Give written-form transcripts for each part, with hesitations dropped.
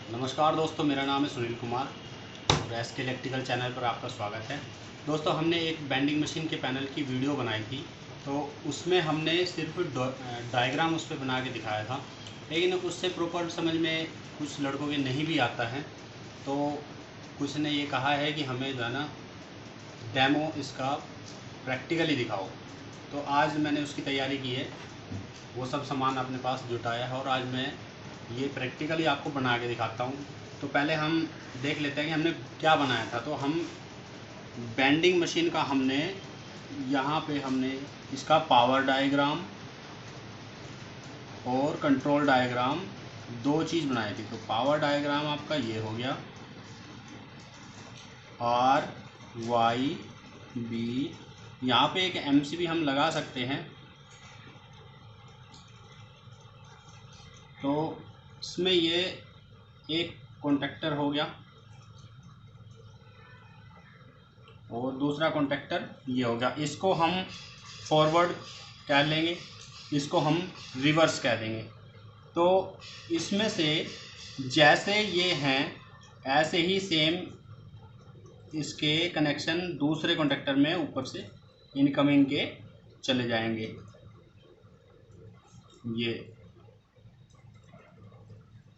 नमस्कार दोस्तों, मेरा नाम है सुनील कुमार और एसके इलेक्ट्रिकल चैनल पर आपका स्वागत है। दोस्तों, हमने एक बेंडिंग मशीन के पैनल की वीडियो बनाई थी, तो उसमें हमने सिर्फ डायग्राम उस पर बना के दिखाया था, लेकिन उससे प्रॉपर समझ में कुछ लड़कों के नहीं भी आता है। तो कुछ ने ये कहा है कि हमें जो है ना डेमो इसका प्रैक्टिकली दिखाओ। तो आज मैंने उसकी तैयारी की है, वो सब सामान अपने पास जुटाया है और आज मैं ये प्रैक्टिकली आपको बना के दिखाता हूँ। तो पहले हम देख लेते हैं कि हमने क्या बनाया था। तो हम बेंडिंग मशीन का हमने यहाँ पे हमने इसका पावर डायग्राम और कंट्रोल डायग्राम दो चीज़ बनाई थी। तो पावर डायग्राम आपका ये हो गया, आर वाई बी। यहाँ पे एक एमसीबी हम लगा सकते हैं। तो इसमें ये एक कॉन्टेक्टर हो गया और दूसरा कॉन्टेक्टर ये हो गया। इसको हम फॉरवर्ड कह लेंगे, इसको हम रिवर्स कह देंगे। तो इसमें से जैसे ये हैं ऐसे ही सेम इसके कनेक्शन दूसरे कॉन्टेक्टर में ऊपर से इनकमिंग के चले जाएंगे ये,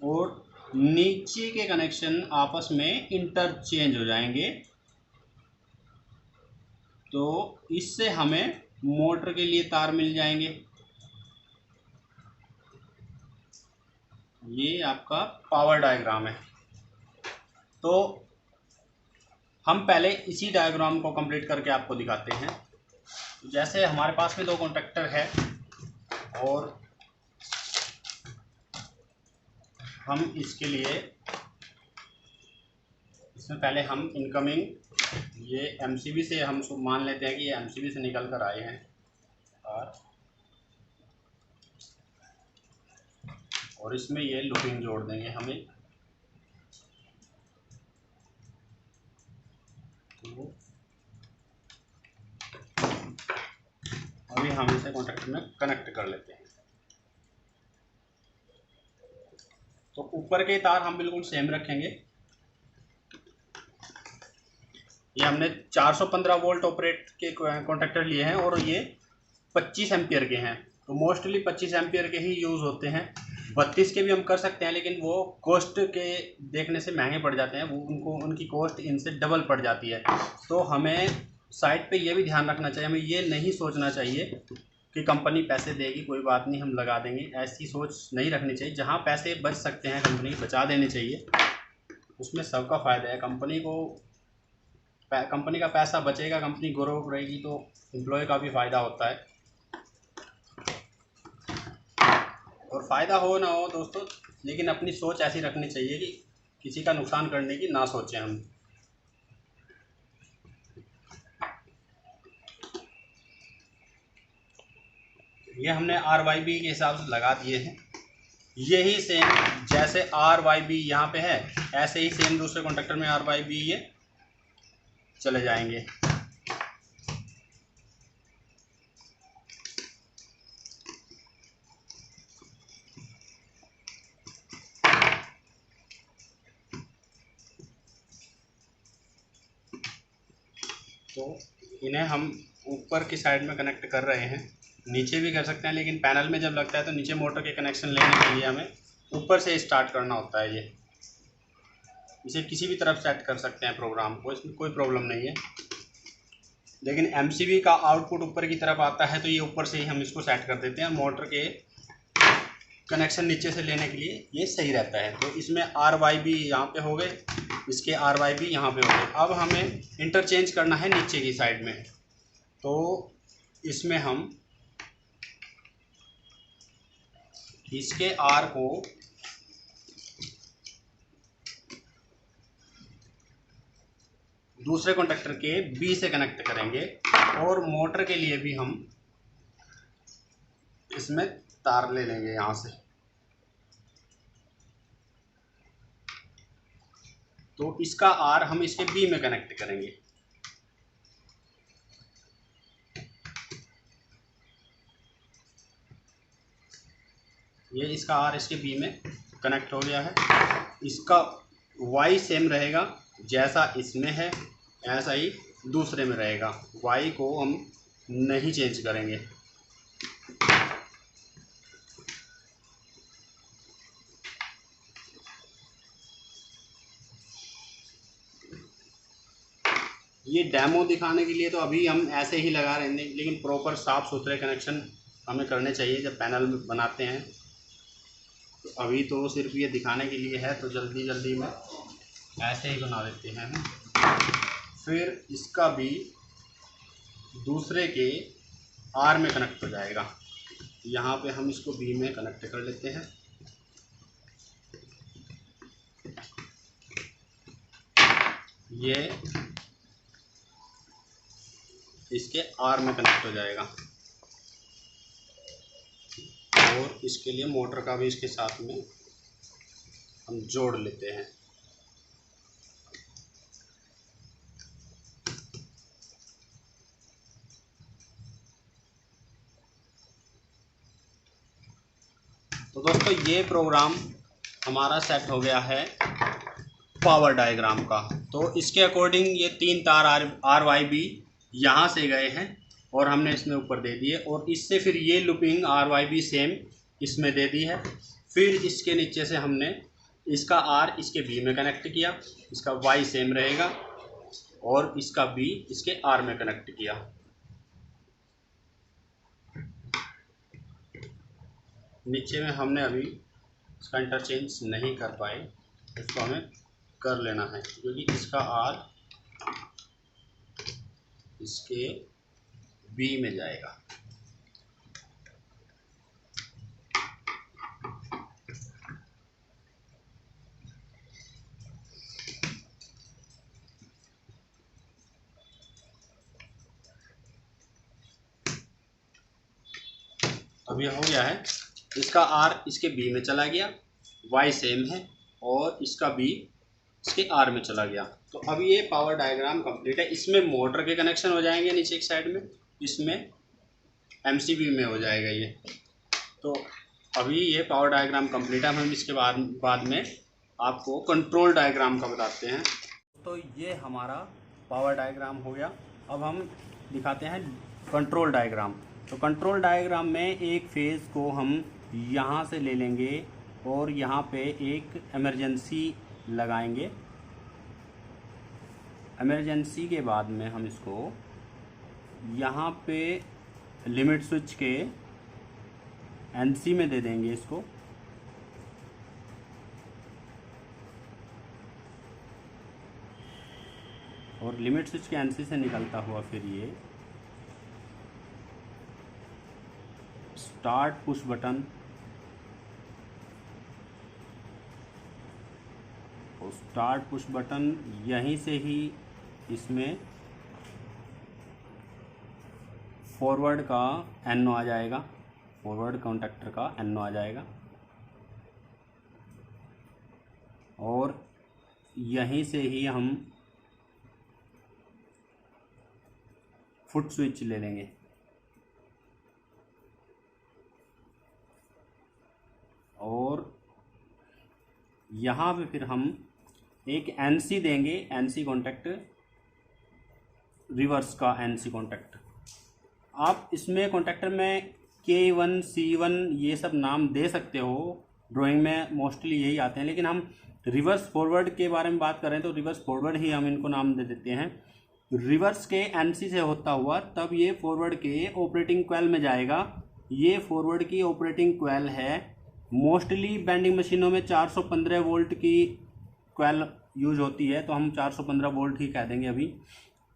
और नीचे के कनेक्शन आपस में इंटरचेंज हो जाएंगे। तो इससे हमें मोटर के लिए तार मिल जाएंगे। ये आपका पावर डायग्राम है। तो हम पहले इसी डायग्राम को कंप्लीट करके आपको दिखाते हैं। जैसे हमारे पास में दो कॉन्टेक्टर है और हम इसके लिए इसमें पहले हम इनकमिंग ये एमसीबी से हम मान लेते हैं कि ये एमसीबी से निकल कर आए हैं और इसमें ये लूपिंग जोड़ देंगे हमें। तो अभी हम इसे कॉन्टेक्टर में कनेक्ट कर लेते हैं। तो ऊपर के तार हम बिल्कुल सेम रखेंगे। ये हमने 415 वोल्ट ऑपरेट के कॉन्टेक्टर लिए हैं और ये 25 एम्पियर के हैं। तो मोस्टली 25 एम्पियर के ही यूज़ होते हैं। 32 के भी हम कर सकते हैं, लेकिन वो कॉस्ट के देखने से महंगे पड़ जाते हैं, वो उनकी कॉस्ट इनसे डबल पड़ जाती है। तो हमें साइड पे ये भी ध्यान रखना चाहिए, हमें ये नहीं सोचना चाहिए कि कंपनी पैसे देगी, कोई बात नहीं हम लगा देंगे, ऐसी सोच नहीं रखनी चाहिए। जहाँ पैसे बच सकते हैं कंपनी बचा देने चाहिए, उसमें सबका फ़ायदा है। कंपनी का पैसा बचेगा, कंपनी ग्रो रहेगी, तो एम्प्लॉय का भी फ़ायदा होता है। और फ़ायदा हो ना हो दोस्तों, लेकिन अपनी सोच ऐसी रखनी चाहिए कि किसी का नुकसान करने की ना सोचें हम। ये हमने आर वाई बी के हिसाब से लगा दिए हैं। यही सेम जैसे आर वाई बी यहाँ पे है, ऐसे ही सेम दूसरे कॉन्टेक्टर में आर वाई बी ये चले जाएंगे। तो इन्हें हम ऊपर की साइड में कनेक्ट कर रहे हैं, नीचे भी कर सकते हैं, लेकिन पैनल में जब लगता है तो नीचे मोटर के कनेक्शन लेने के लिए हमें ऊपर से स्टार्ट करना होता है। ये इसे किसी भी तरफ सेट कर सकते हैं प्रोग्राम को, इसमें कोई प्रॉब्लम नहीं है। लेकिन एमसीबी का आउटपुट ऊपर की तरफ आता है, तो ये ऊपर से ही हम इसको सेट कर देते हैं। मोटर के कनेक्शन नीचे से लेने के लिए ये सही रहता है। तो इसमें आर वाई बी यहाँ पे हो गए, इसके आर वाई बी यहाँ पे हो गए। अब हमें इंटरचेंज करना है नीचे की साइड में। तो इसमें हम इसके आर को दूसरे कॉन्टेक्टर के बी से कनेक्ट करेंगे और मोटर के लिए भी हम इसमें तार ले लेंगे यहाँ से। तो इसका आर हम इसके बी में कनेक्ट करेंगे। ये इसका आर इसके बी में कनेक्ट हो गया है। इसका वाई सेम रहेगा, जैसा इसमें है ऐसा ही दूसरे में रहेगा। वाई को हम नहीं चेंज करेंगे। ये डेमो दिखाने के लिए तो अभी हम ऐसे ही लगा रहे हैं, लेकिन प्रॉपर साफ़ सुथरे कनेक्शन हमें करने चाहिए जब पैनल बनाते हैं। तो अभी तो सिर्फ ये दिखाने के लिए है, तो जल्दी जल्दी में ऐसे ही बना देते हैं। फिर इसका भी दूसरे के आर में कनेक्ट हो जाएगा। यहाँ पे हम इसको बी में कनेक्ट कर लेते हैं। ये इसके आर में कनेक्ट हो जाएगा, और इसके लिए मोटर का भी इसके साथ में हम जोड़ लेते हैं। तो दोस्तों ये प्रोग्राम हमारा सेट हो गया है पावर डायग्राम का। तो इसके अकॉर्डिंग ये 3 तार आर वाई बी यहाँ से गए हैं और हमने इसमें ऊपर दे दिए, और इससे फिर ये looping R Y B same इसमें दे दी है। फिर इसके नीचे से हमने इसका आर इसके बी में कनेक्ट किया, इसका वाई सेम रहेगा, और इसका बी इसके आर में कनेक्ट किया। नीचे में हमने अभी इसका इंटरचेंज नहीं कर पाए, इसको हमें कर लेना है, क्योंकि इसका आर इसके बी में जाएगा। अब ये हो गया है, इसका आर इसके बी में चला गया, वाई सेम है, और इसका बी इसके आर में चला गया। तो अब ये पावर डायग्राम कंप्लीट है। इसमें मोटर के कनेक्शन हो जाएंगे नीचे एक साइड में, इसमें एमसीबी में हो जाएगा ये। तो अभी ये पावर डायग्राम कंप्लीट है। हम इसके बाद में आपको कंट्रोल डायग्राम का बताते हैं। तो ये हमारा पावर डायग्राम हो गया। अब हम दिखाते हैं कंट्रोल डायग्राम। तो कंट्रोल डायग्राम में एक फेज़ को हम यहाँ से ले लेंगे और यहाँ पे एक इमरजेंसी लगाएंगे। इमरजेंसी के बाद में हम इसको यहाँ पे लिमिट स्विच के एनसी में दे देंगे इसको, और लिमिट स्विच के एनसी से निकलता हुआ फिर ये स्टार्ट पुश बटन, और स्टार्ट पुश बटन यहीं से ही इसमें फॉरवर्ड का एनओ आ जाएगा, फॉरवर्ड कॉन्टैक्टर का एनओ आ जाएगा, और यहीं से ही हम फुट स्विच ले लेंगे। और यहाँ पे फिर हम एक एनसी देंगे, एनसी कॉन्टैक्ट, रिवर्स का एनसी कॉन्टैक्ट। आप इसमें कॉन्टैक्टर में K1 C1 ये सब नाम दे सकते हो, ड्राइंग में मोस्टली यही आते हैं, लेकिन हम रिवर्स फॉरवर्ड के बारे में बात करें तो रिवर्स फॉरवर्ड ही हम इनको नाम दे देते हैं। रिवर्स के एनसी से होता हुआ तब ये फॉरवर्ड के ऑपरेटिंग कॉइल में जाएगा। ये फॉरवर्ड की ऑपरेटिंग कॉइल है। मोस्टली बेंडिंग मशीनों में 415 वोल्ट की कॉइल यूज होती है, तो हम 415 वोल्ट ही कह देंगे। अभी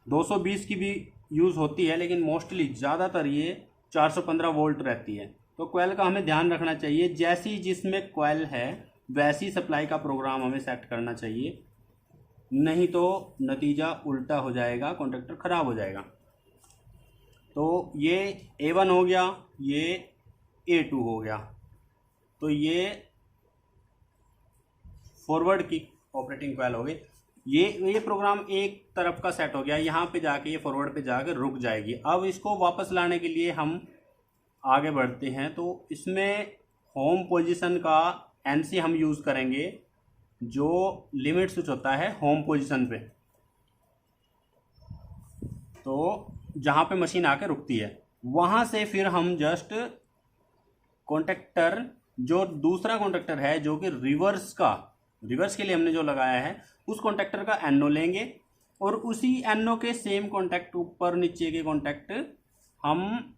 220 की भी यूज़ होती है, लेकिन मोस्टली ज़्यादातर ये 415 वोल्ट रहती है। तो कॉइल का हमें ध्यान रखना चाहिए, जैसी जिसमें कॉइल है वैसी सप्लाई का प्रोग्राम हमें सेट करना चाहिए, नहीं तो नतीजा उल्टा हो जाएगा, कॉन्टैक्टर ख़राब हो जाएगा। तो ये A1 हो गया, ये A2 हो गया। तो ये फॉरवर्ड की ऑपरेटिंग कॉइल हो गई। ये प्रोग्राम एक तरफ का सेट हो गया, यहाँ पे जाके ये फॉरवर्ड पे जाकर रुक जाएगी। अब इसको वापस लाने के लिए हम आगे बढ़ते हैं। तो इसमें होम पोजीशन का एनसी हम यूज़ करेंगे जो लिमिट स्विच होता है होम पोजीशन पे, तो जहाँ पे मशीन आके रुकती है, वहाँ से फिर हम जस्ट कॉन्टेक्टर, जो दूसरा कॉन्टेक्टर है जो कि रिवर्स के लिए हमने जो लगाया है, उस कॉन्टेक्टर का एनओ लेंगे और उसी एनओ के सेम कॉन्टैक्ट ऊपर नीचे के कॉन्टैक्ट हम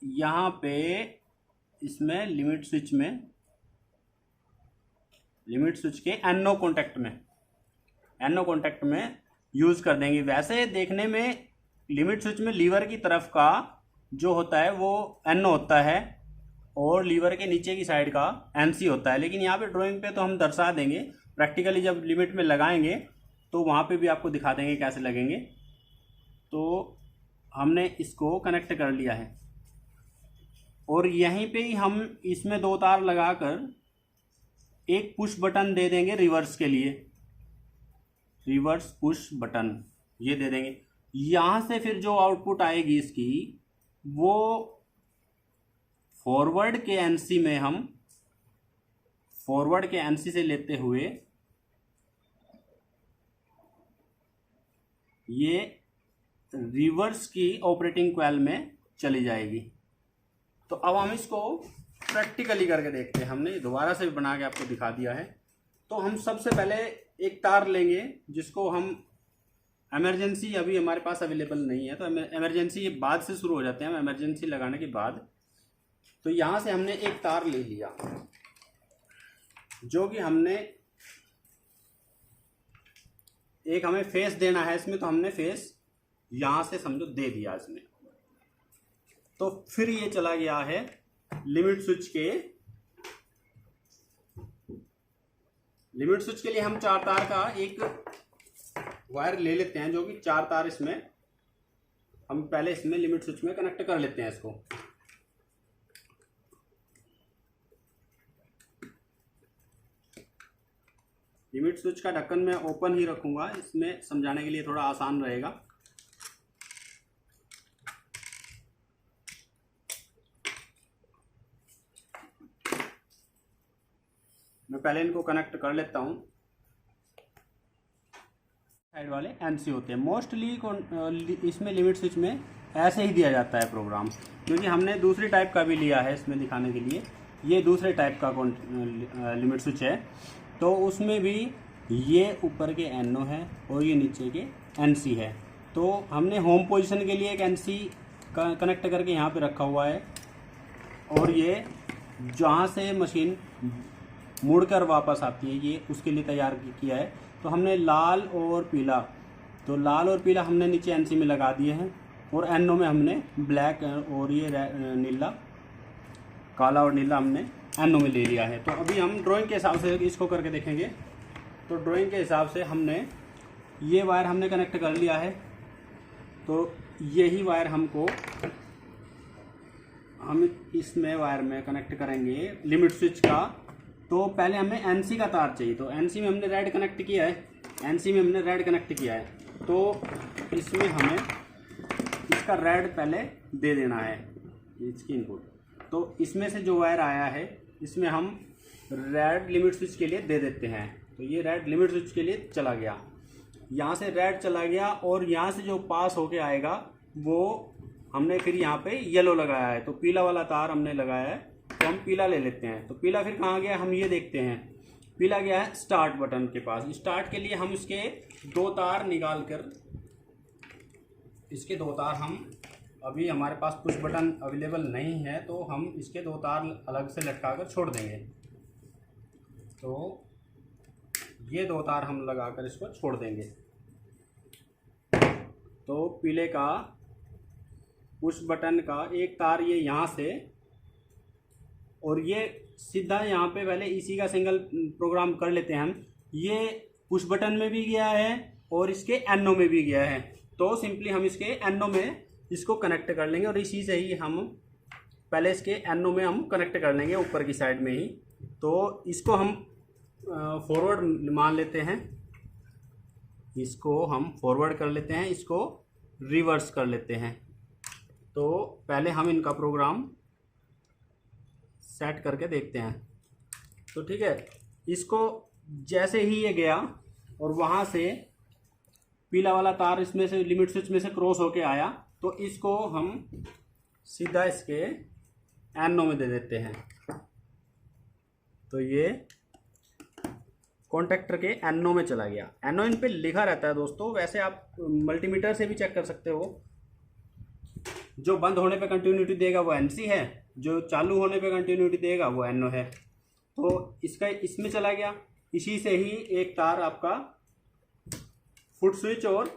यहाँ पे इसमें लिमिट स्विच के एनओ कॉन्टैक्ट में यूज़ कर देंगे। वैसे देखने में लिमिट स्विच में लीवर की तरफ का जो होता है वो एनओ होता है और लीवर के नीचे की साइड का एनसी होता है, लेकिन यहाँ पे ड्राइंग पे तो हम दर्शा देंगे, प्रैक्टिकली जब लिमिट में लगाएंगे तो वहाँ पे भी आपको दिखा देंगे कैसे लगेंगे। तो हमने इसको कनेक्ट कर लिया है और यहीं पे ही हम इसमें 2 तार लगाकर एक पुश बटन दे देंगे रिवर्स के लिए, रिवर्स पुश बटन ये दे देंगे। यहाँ से फिर जो आउटपुट आएगी इसकी, वो फॉरवर्ड के एनसी से लेते हुए ये रिवर्स की ऑपरेटिंग कॉइल में चली जाएगी। तो अब हम इसको प्रैक्टिकली करके देखते हैं। हमने दोबारा से बना के आपको दिखा दिया है। तो हम सबसे पहले एक तार लेंगे जिसको हम इमरजेंसी, अभी हमारे पास अवेलेबल नहीं है तो इमरजेंसी ये बाद से शुरू हो जाते हैं, इमरजेंसी लगाने के बाद। तो यहाँ से हमने एक तार ले लिया जो कि हमने एक हमें फेस देना है इसमें, तो हमने फेस यहाँ से समझो दे दिया इसमें। तो फिर ये चला गया है लिमिट स्विच के लिए हम 4 तार का एक वायर ले लेते हैं, जो कि 4 तार इसमें हम पहले इसमें लिमिट स्विच में कनेक्ट कर लेते हैं इसको। लिमिट स्विच का ढक्कन मैं ओपन ही रखूंगा, इसमें समझाने के लिए थोड़ा आसान रहेगा। मैं पहले इनको कनेक्ट कर लेता हूं। साइड वाले एनसी होते हैं मोस्टली, इसमें लिमिट स्विच में ऐसे ही दिया जाता है प्रोग्राम, क्योंकि हमने दूसरी टाइप का भी लिया है इसमें दिखाने के लिए। ये दूसरे टाइप का लिमिट स्विच है, तो उसमें भी ये ऊपर के एनओ है और ये नीचे के एनसी है। तो हमने होम पोजीशन के लिए एक एनसी कनेक्ट करके यहाँ पे रखा हुआ है, और ये जहाँ से मशीन मुड़कर वापस आती है ये उसके लिए तैयार किया है। तो हमने लाल और पीला हमने नीचे एनसी में लगा दिए हैं, और एनओ में हमने ब्लैक और ये नीला, काला और नीला हमने एनओ में ले लिया है। तो अभी हम ड्राइंग के हिसाब से इसको करके देखेंगे। तो ड्राइंग के हिसाब से हमने ये वायर हमने कनेक्ट कर लिया है, तो यही वायर हम इसमें वायर में कनेक्ट करेंगे लिमिट स्विच का। तो पहले हमें एनसी का तार चाहिए, तो एनसी में हमने रेड कनेक्ट किया है, तो इसमें हमें इसका रेड पहले दे देना है, इसकी इनपुट। तो इसमें से जो वायर आया है इसमें हम रेड लिमिट स्विच के लिए दे देते हैं। तो ये रेड लिमिट स्विच के लिए चला गया, यहाँ से रेड चला गया, और यहाँ से जो पास होके आएगा वो हमने फिर यहाँ पे येलो लगाया है। तो पीला वाला तार हमने लगाया है, तो हम पीला ले लेते हैं। तो पीला फिर कहाँ गया हम ये देखते हैं, पीला गया है स्टार्ट बटन के पास। स्टार्ट के लिए हम इसके 2 तार निकाल कर, इसके 2 तार हम, अभी हमारे पास पुश बटन अवेलेबल नहीं है तो हम इसके 2 तार अलग से लटका कर छोड़ देंगे। तो ये 2 तार हम लगाकर इसको छोड़ देंगे। तो पीले का पुश बटन का एक तार ये यहाँ से, और ये सीधा यहाँ पे पहले इसी का सिंगल प्रोग्राम कर लेते हैं हम। ये पुश बटन में भी गया है और इसके एनओ में भी गया है, तो सिंपली हम इसके एनओ में इसको कनेक्ट कर लेंगे, और इसी से ही हम पहले इसके एनओ में हम कनेक्ट कर लेंगे ऊपर की साइड में ही। तो इसको हम फॉरवर्ड मान लेते हैं, इसको हम फॉरवर्ड कर लेते हैं, इसको रिवर्स कर लेते हैं। तो पहले हम इनका प्रोग्राम सेट करके देखते हैं। तो ठीक है, इसको जैसे ही ये गया और वहाँ से पीला वाला तार इसमें से लिमिट स्विच में से क्रॉस होके आया, तो इसको हम सीधा इसके एनो में दे देते हैं। तो ये कॉन्टेक्टर के एनो में चला गया। एनो इन पे लिखा रहता है दोस्तों, वैसे आप मल्टीमीटर से भी चेक कर सकते हो। जो बंद होने पे कंटिन्यूटी देगा वो एनसी है, जो चालू होने पे कंटिन्यूटी देगा वो एनओ है। तो इसका इसमें चला गया। इसी से ही एक तार आपका फुट स्विच और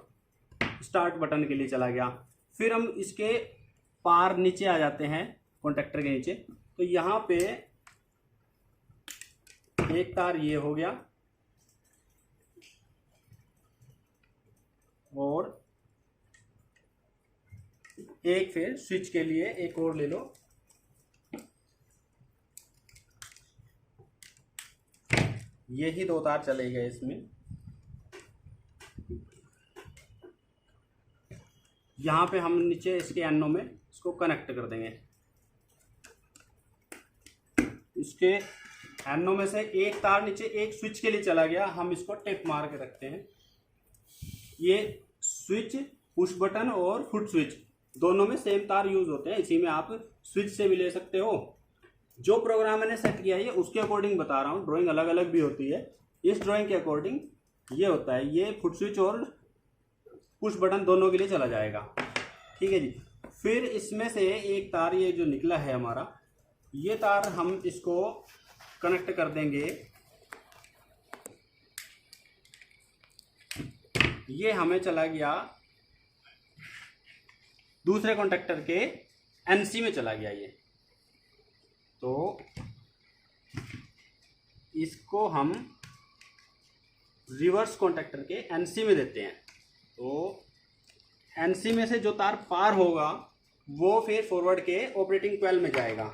स्टार्ट बटन के लिए चला गया। फिर हम इसके पार नीचे आ जाते हैं, कॉन्टेक्टर के नीचे। तो यहाँ पे एक तार ये हो गया और एक फिर स्विच के लिए एक और ले लो। यही दो तार चले गए इसमें। यहाँ पे हम नीचे इसके एनो में इसको कनेक्ट कर देंगे। इसके एनो में से एक तार नीचे एक स्विच के लिए चला गया, हम इसको टेप मार के रखते हैं। ये स्विच, पुश बटन और फुट स्विच दोनों में सेम तार यूज होते हैं। इसी में आप स्विच से भी ले सकते हो। जो प्रोग्राम मैंने सेट किया है उसके अकॉर्डिंग बता रहा हूँ, ड्राइंग अलग अलग भी होती है। इस ड्राइंग के अकॉर्डिंग ये होता है, ये फुट स्विच और पुश बटन दोनों के लिए चला जाएगा। ठीक है जी। फिर इसमें से एक तार ये जो निकला है हमारा, ये तार हम इसको कनेक्ट कर देंगे। ये हमें चला गया दूसरे कॉन्टेक्टर के एनसी में चला गया ये। तो इसको हम रिवर्स कॉन्टेक्टर के एनसी में देते हैं। तो एनसी में से जो तार पार होगा वो फिर फॉरवर्ड के ऑपरेटिंग कॉइल में जाएगा।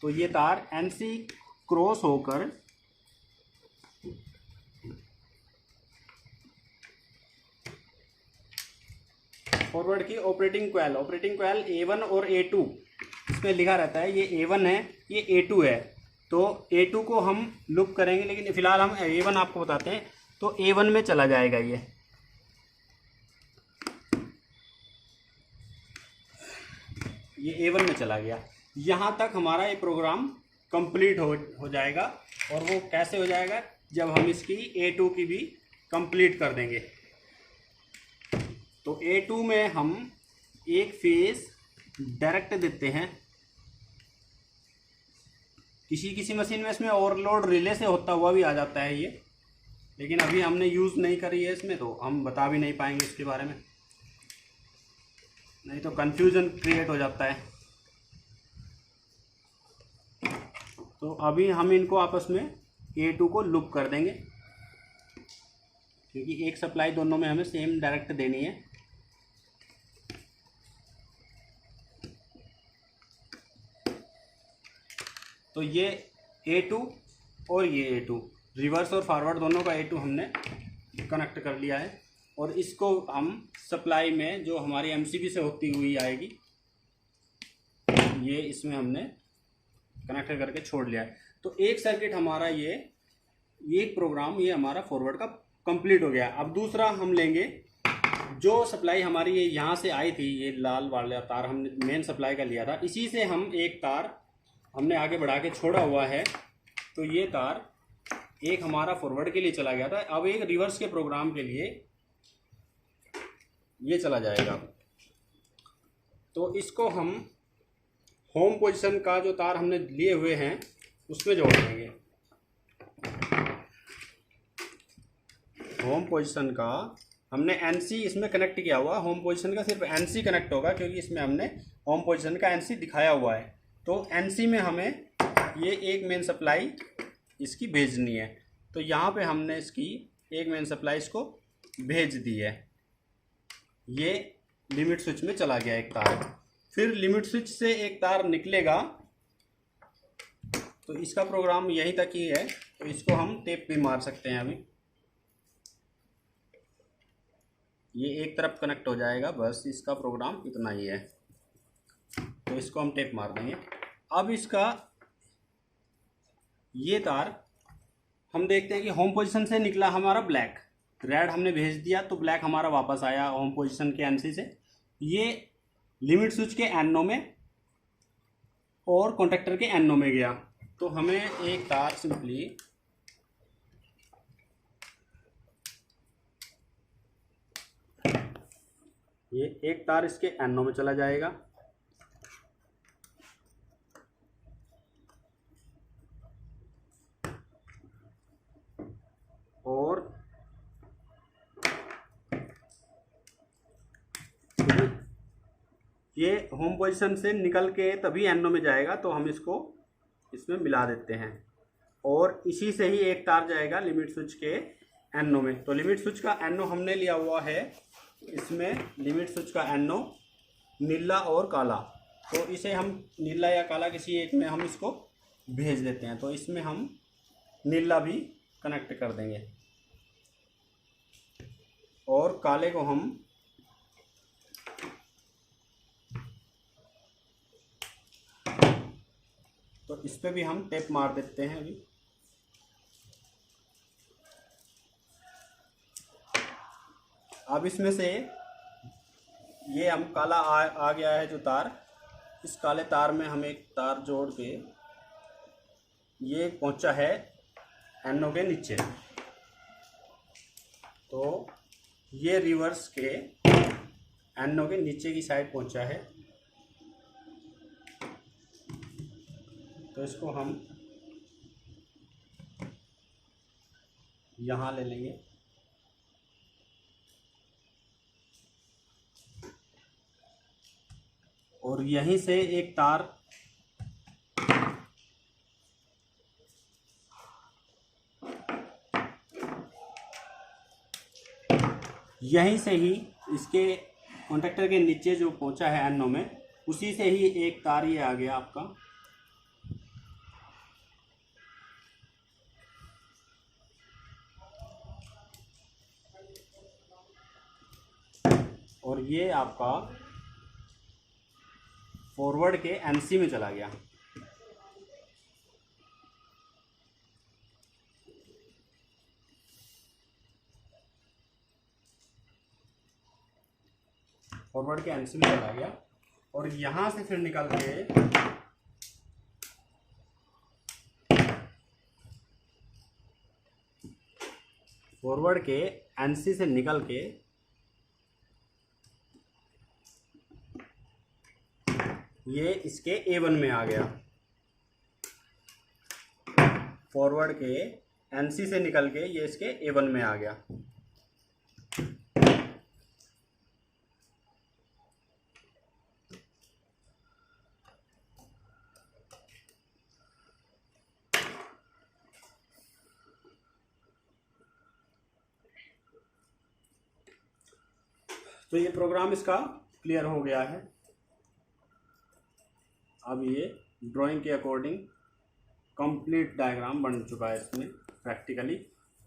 तो ये तार एनसी क्रॉस होकर फॉरवर्ड की ऑपरेटिंग कॉइल A1 और A2 इसमें लिखा रहता है। ये A1 है, ये A2 है। तो A2 को हम लूप करेंगे, लेकिन फिलहाल हम A1 आपको बताते हैं। तो A1 में चला जाएगा ये A1 में चला गया। यहाँ तक हमारा ये प्रोग्राम कंप्लीट हो जाएगा। और वो कैसे हो जाएगा, जब हम इसकी A2 की भी कंप्लीट कर देंगे। तो A2 में हम एक फेज डायरेक्ट देते हैं। किसी मशीन में इसमें ओवरलोड रिले से होता हुआ भी आ जाता है ये, लेकिन अभी हमने यूज़ नहीं करी है इसमें, तो हम बता भी नहीं पाएंगे इसके बारे में, नहीं तो कंफ्यूजन क्रिएट हो जाता है। तो अभी हम इनको आपस में A2 को लूप कर देंगे, क्योंकि एक सप्लाई दोनों में हमें सेम डायरेक्ट देनी है। तो ये A2 और ये A2 रिवर्स और फॉरवर्ड दोनों का A2 हमने कनेक्ट कर लिया है। और इसको हम सप्लाई में जो हमारी MCB से होती हुई आएगी, ये इसमें हमने कनेक्ट करके छोड़ लिया है। तो एक सर्किट हमारा ये प्रोग्राम ये हमारा फॉरवर्ड का कंप्लीट हो गया। अब दूसरा हम लेंगे, जो सप्लाई हमारी ये यहाँ से आई थी, ये लाल वाला तार हमने मेन सप्लाई का लिया था, इसी से हम एक तार हमने आगे बढ़ा के छोड़ा हुआ है। तो ये तार एक हमारा फॉरवर्ड के लिए चला गया था, अब एक रिवर्स के प्रोग्राम के लिए ये चला जाएगा। तो इसको हम होम पोजीशन का जो तार हमने लिए हुए हैं उसमें जोड़ देंगे। होम पोजीशन का हमने एनसी इसमें कनेक्ट किया हुआ, होम पोजीशन का सिर्फ एनसी कनेक्ट होगा, क्योंकि इसमें हमने होम पोजीशन का एनसी दिखाया हुआ है। तो एनसी में हमें ये एक मेन सप्लाई इसकी भेजनी है। तो यहाँ पे हमने इसकी एक मेन सप्लाई इसको भेज दी है। ये लिमिट स्विच में चला गया एक तार। फिर लिमिट स्विच से एक तार निकलेगा, तो इसका प्रोग्राम यहीं तक ही है। तो इसको हम टेप भी मार सकते हैं। अभी ये एक तरफ कनेक्ट हो जाएगा, बस इसका प्रोग्राम इतना ही है। तो इसको हम टेप मार देंगे। अब इसका ये तार हम देखते हैं कि होम पोजीशन से निकला हमारा ब्लैक, रेड हमने भेज दिया तो ब्लैक हमारा वापस आया होम पोजीशन के एनसी से। ये लिमिट स्विच के एनओ में और कॉन्टेक्टर के एनओ में गया। तो हमें एक तार सिंपली ये एक तार इसके एनओ में चला जाएगा और ये होम पोजीशन से निकल के तभी एनओ में जाएगा, तो हम इसको इसमें मिला देते हैं और इसी से ही एक तार जाएगा लिमिट स्विच के एनओ में। तो लिमिट स्विच का एनओ हमने लिया हुआ है, इसमें लिमिट स्विच का एनओ नीला और काला, तो इसे हम नीला या काला किसी एक में हम इसको भेज देते हैं। तो इसमें हम नीला भी कनेक्ट कर देंगे और काले को हम तो इस पे भी हम टेप मार देते हैं। अभी अब इसमें से ये हम काला आ गया है जो तार, इस काले तार में हम एक तार जोड़ के ये पहुंचा है एनओ के नीचे, तो ये रिवर्स के एनओ के नीचे की साइड पहुंचा है। तो इसको हम यहाँ ले लेंगे और यहीं से एक तार यहीं से ही इसके कॉन्टेक्टर के नीचे जो पहुंचा है एनओ में, उसी से ही एक तार ये आ गया आपका। और ये आपका फॉरवर्ड के एनसी में चला गया। फॉरवर्ड के एनसी में चला गया और यहाँ से फिर निकल के फॉरवर्ड के एनसी से निकल के ये इसके A1 में आ गया। फॉरवर्ड के एनसी से निकल के ये इसके A1 में आ गया। तो ये प्रोग्राम इसका क्लियर हो गया है। अब ये ड्राइंग के अकॉर्डिंग कंप्लीट डायग्राम बन चुका है इसमें प्रैक्टिकली।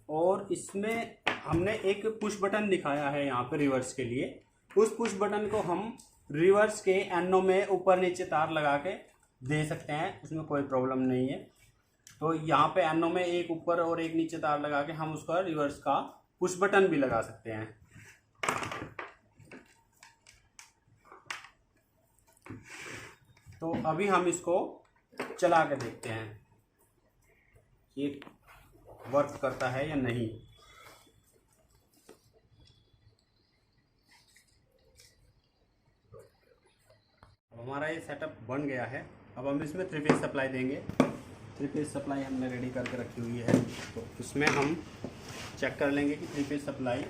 और इसमें हमने एक पुश बटन दिखाया है यहाँ पे रिवर्स के लिए। उस पुश बटन को हम रिवर्स के एनओ में ऊपर नीचे तार लगा के दे सकते हैं, उसमें कोई प्रॉब्लम नहीं है। तो यहाँ पे एनओ में एक ऊपर और एक नीचे तार लगा के हम उसका रिवर्स का पुश बटन भी लगा सकते हैं। तो अभी हम इसको चला के देखते हैं कि वर्क करता है या नहीं। हमारा ये सेटअप बन गया है। अब हम इसमें 3 फेज सप्लाई देंगे। 3 फेज सप्लाई हमने रेडी करके रखी हुई है, तो इसमें हम चेक कर लेंगे कि 3 फेज सप्लाई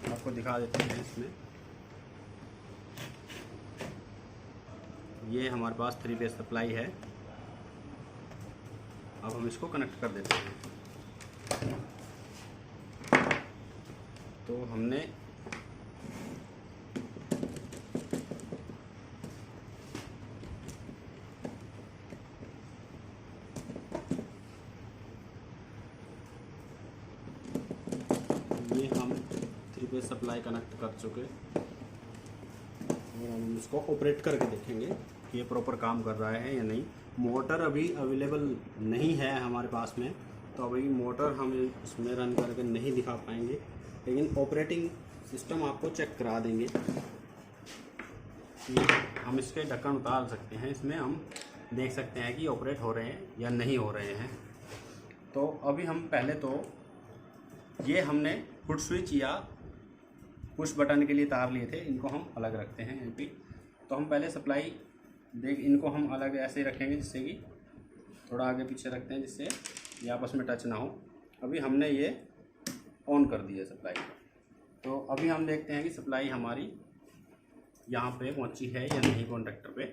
आपको दिखा देते हैं। इसमें ये हमारे पास 3 फेज सप्लाई है। अब हम इसको कनेक्ट कर देते हैं। तो हमने ये हम 3 फेज सप्लाई कनेक्ट कर चुके और हम इसको ऑपरेट करके देखेंगे कि ये प्रॉपर काम कर रहा है या नहीं। मोटर अभी अवेलेबल नहीं है हमारे पास में, तो अभी मोटर हम इसमें रन करके नहीं दिखा पाएंगे, लेकिन ऑपरेटिंग सिस्टम आपको चेक करा देंगे। हम इसके ढक्कन उतार सकते हैं, इसमें हम देख सकते हैं कि ऑपरेट हो रहे हैं या नहीं हो रहे हैं। तो अभी हम पहले तो ये हमने फुट स्विच या पुश बटन के लिए तार लिए थे, इनको हम अलग रखते हैं एमपी। तो हम पहले सप्लाई इनको हम अलग ऐसे रखेंगे, जिससे कि थोड़ा आगे पीछे रखते हैं, जिससे ये आपस में टच ना हो। अभी हमने ये ऑन कर दी है सप्लाई। तो अभी हम देखते हैं कि सप्लाई हमारी यहाँ पे पहुँची है या नहीं कॉन्टैक्टर पे।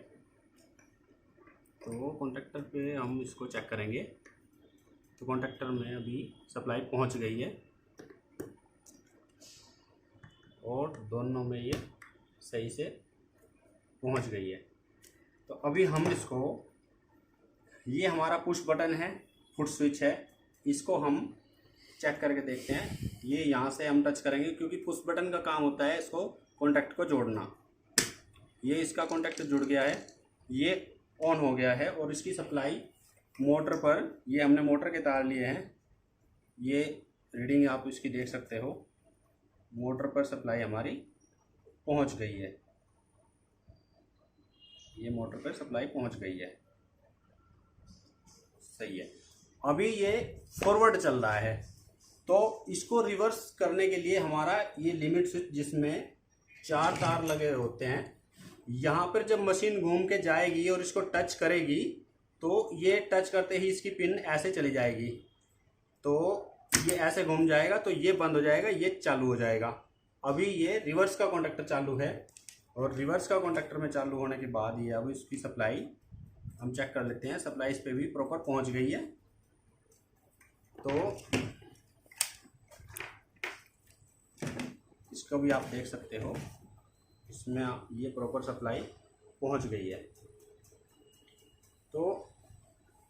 तो कॉन्टैक्टर पे हम इसको चेक करेंगे। तो कॉन्टैक्टर में अभी सप्लाई पहुँच गई है और दोनों में ये सही से पहुँच गई है। तो अभी हम इसको, ये हमारा पुश बटन है, फुट स्विच है, इसको हम चेक करके देखते हैं। ये यहाँ से हम टच करेंगे, क्योंकि पुश बटन का काम होता है इसको कॉन्टैक्ट को जोड़ना। ये इसका कॉन्टैक्ट जुड़ गया है, ये ऑन हो गया है और इसकी सप्लाई मोटर पर, ये हमने मोटर के तार लिए हैं, ये रीडिंग आप इसकी देख सकते हो। मोटर पर सप्लाई हमारी पहुंच गई है, ये मोटर पर सप्लाई पहुंच गई है, सही है। अभी ये फॉरवर्ड चल रहा है, तो इसको रिवर्स करने के लिए हमारा ये लिमिट स्विच, जिसमें 4 तार लगे होते हैं, यहाँ पर जब मशीन घूम के जाएगी और इसको टच करेगी, तो ये टच करते ही इसकी पिन ऐसे चली जाएगी। तो ये ऐसे घूम जाएगा, तो ये बंद हो जाएगा, ये चालू हो जाएगा। अभी ये रिवर्स का कॉन्टैक्टर चालू है, और रिवर्स का कॉन्टैक्टर में चालू होने के बाद ये अब इसकी सप्लाई हम चेक कर लेते हैं। सप्लाई इस पे भी प्रॉपर पहुंच गई है। तो इसको भी आप देख सकते हो, इसमें ये प्रॉपर सप्लाई पहुंच गई है। तो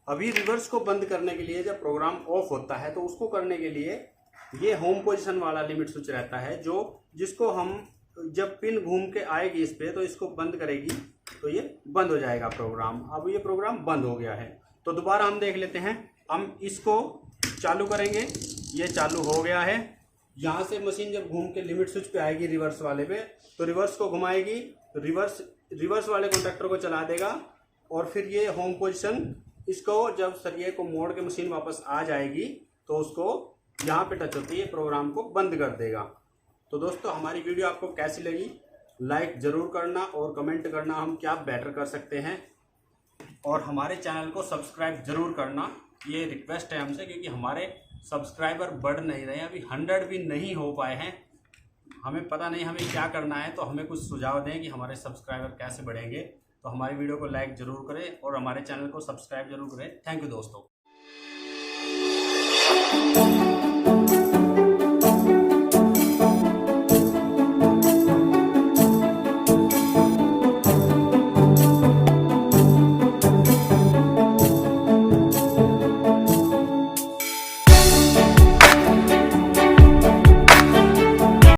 अभी रिवर्स को बंद करने के लिए जब प्रोग्राम ऑफ होता है, तो उसको करने के लिए ये होम पोजीशन वाला लिमिट स्विच रहता है, जिसको हम जब पिन घूम के आएगी इस पे, तो इसको बंद करेगी, तो ये बंद हो जाएगा प्रोग्राम। अब ये प्रोग्राम बंद हो गया है। तो दोबारा हम देख लेते हैं। हम इसको चालू करेंगे, ये चालू हो गया है। यहाँ से मशीन जब घूम के लिमिट स्विच पे आएगी रिवर्स वाले पे, तो रिवर्स को घुमाएगी, रिवर्स वाले कॉन्टैक्टर को चला देगा, और फिर ये होम पोजीशन, इसको जब सरिये को मोड़ के मशीन वापस आ जाएगी, तो उसको यहाँ पे टच होती है, प्रोग्राम को बंद कर देगा। तो दोस्तों, हमारी वीडियो आपको कैसी लगी, लाइक ज़रूर करना और कमेंट करना हम क्या बेटर कर सकते हैं, और हमारे चैनल को सब्सक्राइब ज़रूर करना, ये रिक्वेस्ट है हमसे, क्योंकि हमारे सब्सक्राइबर बढ़ नहीं रहे हैं, अभी 100 भी नहीं हो पाए हैं। हमें पता नहीं हमें क्या करना है, तो हमें कुछ सुझाव दें कि हमारे सब्सक्राइबर कैसे बढ़ेंगे। तो हमारी वीडियो को लाइक ज़रूर करें और हमारे चैनल को सब्सक्राइब जरूर करें। थैंक यू दोस्तों।